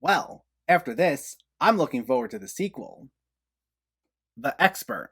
Well, after this, I'm looking forward to the sequel. The Expert.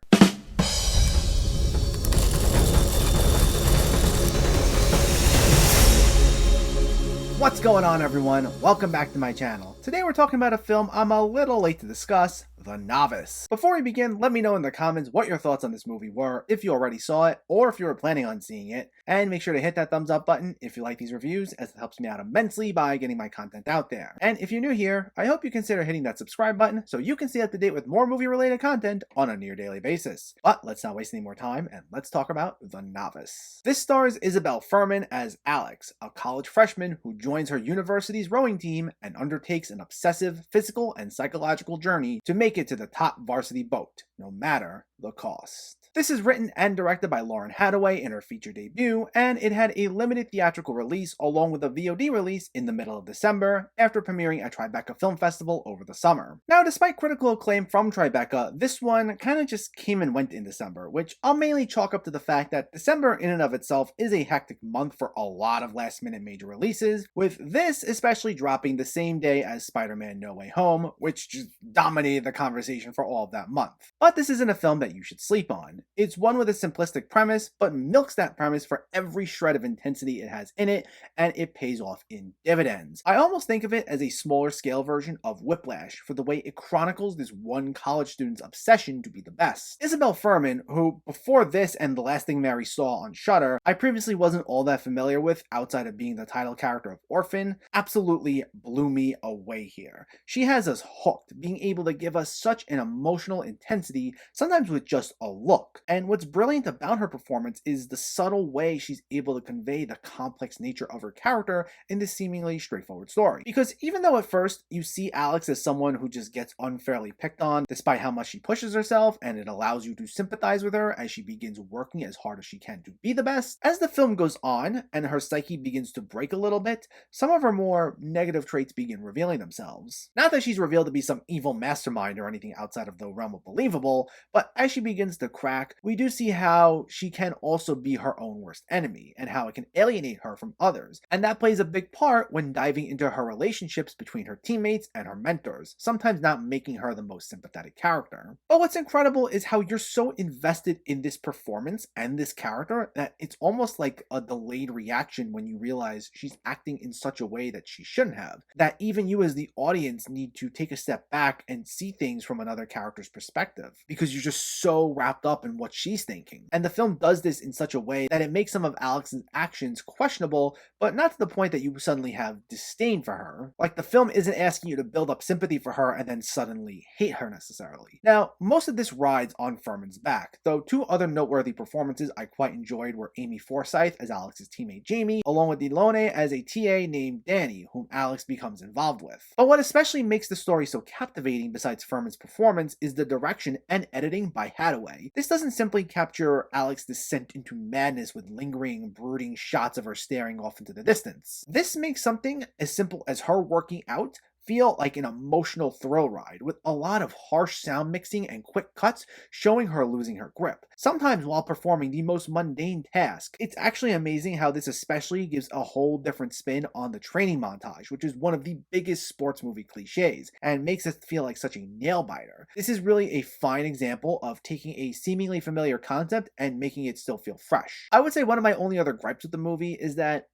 What's going on, everyone? Welcome back to my channel. Today we're talking about a film I'm a little late to discuss, The Novice. Before we begin, let me know in the comments what your thoughts on this movie were, if you already saw it, or if you were planning on seeing it, and make sure to hit that thumbs up button if you like these reviews, as it helps me out immensely by getting my content out there. And if you're new here, I hope you consider hitting that subscribe button so you can stay up to date with more movie-related content on a near-daily basis. But let's not waste any more time, and let's talk about The Novice. This stars Isabelle Fuhrman as Alex, a college freshman who joins her university's rowing team and undertakes an obsessive physical and psychological journey to make it to the top varsity boat, no matter the cost. This is written and directed by Lauren Hadaway in her feature debut, and it had a limited theatrical release along with a VOD release in the middle of December after premiering at Tribeca Film Festival over the summer. Now, despite critical acclaim from Tribeca, this one kind of just came and went in December, which I'll mainly chalk up to the fact that December in and of itself is a hectic month for a lot of last-minute major releases, with this especially dropping the same day as Spider-Man No Way Home, which just dominated the conversation for all of that month. But this isn't a film that you should sleep on. It's one with a simplistic premise, but milks that premise for every shred of intensity it has in it, and it pays off in dividends. I almost think of it as a smaller scale version of Whiplash for the way it chronicles this one college student's obsession to be the best. Isabelle Fuhrman, who before this and The Last Thing Mary Saw on Shudder, I previously wasn't all that familiar with outside of being the title character of Orphan, absolutely blew me away here. She has us hooked, being able to give us such an emotional intensity, sometimes with just a look. And what's brilliant about her performance is the subtle way she's able to convey the complex nature of her character in this seemingly straightforward story. Because even though at first you see Alex as someone who just gets unfairly picked on despite how much she pushes herself, and it allows you to sympathize with her as she begins working as hard as she can to be the best, as the film goes on and her psyche begins to break a little bit, some of her more negative traits begin revealing themselves. Not that she's revealed to be some evil mastermind or anything outside of the realm of believable, but as she begins to crack, we do see how she can also be her own worst enemy, and how it can alienate her from others. And that plays a big part when diving into her relationships between her teammates and her mentors, sometimes not making her the most sympathetic character. But what's incredible is how you're so invested in this performance and this character that it's almost like a delayed reaction when you realize she's acting in such a way that she shouldn't have, that even you as the audience need to take a step back and see things from another character's perspective, because you're just so wrapped up in what she's thinking. And the film does this in such a way that it makes some of Alex's actions questionable, but not to the point that you suddenly have disdain for her. Like, the film isn't asking you to build up sympathy for her and then suddenly hate her necessarily. Now, most of this rides on Fuhrman's back, though two other noteworthy performances I quite enjoyed were Amy Forsyth as Alex's teammate Jamie, along with Delone as a TA named Danny, whom Alex becomes involved with. But what especially makes the story so captivating besides Fuhrman's performance is the direction and editing by Hadaway. This doesn't simply capture Alex's descent into madness with lingering, brooding shots of her staring off into the distance. This makes something as simple as her working out feel like an emotional thrill ride, with a lot of harsh sound mixing and quick cuts showing her losing her grip, sometimes while performing the most mundane task. It's actually amazing how this especially gives a whole different spin on the training montage, which is one of the biggest sports movie cliches, and makes it feel like such a nail-biter. This is really a fine example of taking a seemingly familiar concept and making it still feel fresh. I would say one of my only other gripes with the movie is that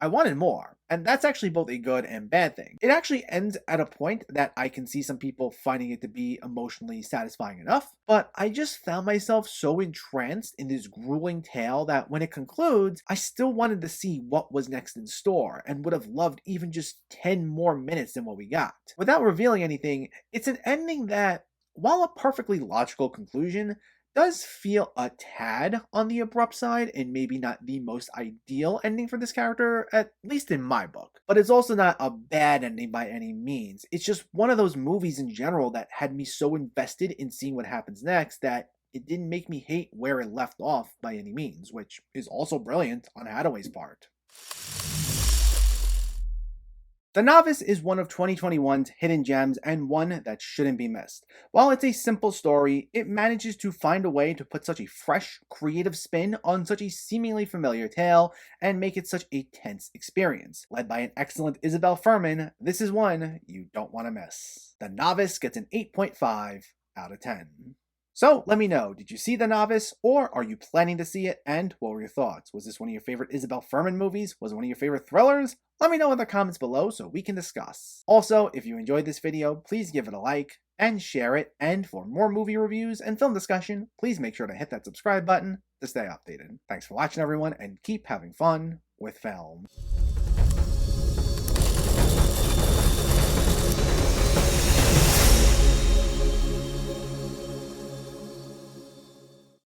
I wanted more, and that's actually both a good and bad thing. It actually ends at a point that I can see some people finding it to be emotionally satisfying enough, but I just found myself so entranced in this grueling tale that when it concludes, I still wanted to see what was next in store, and would have loved even just 10 more minutes than what we got. Without revealing anything, it's an ending that, while a perfectly logical conclusion, does feel a tad on the abrupt side, and maybe not the most ideal ending for this character, at least in my book. But it's also not a bad ending by any means. It's just one of those movies in general that had me so invested in seeing what happens next that it didn't make me hate where it left off by any means, which is also brilliant on Hadaway's part. The Novice is one of 2021's hidden gems and one that shouldn't be missed. While it's a simple story, it manages to find a way to put such a fresh, creative spin on such a seemingly familiar tale and make it such a tense experience. Led by an excellent Isabelle Fuhrman, this is one you don't want to miss. The Novice gets an 8.5 out of 10. So let me know, did you see The Novice, or are you planning to see it, and what were your thoughts? Was this one of your favorite Isabelle Fuhrman movies? Was it one of your favorite thrillers? Let me know in the comments below so we can discuss. Also, if you enjoyed this video, please give it a like and share it, and for more movie reviews and film discussion, please make sure to hit that subscribe button to stay updated. Thanks for watching everyone, and keep having fun with film.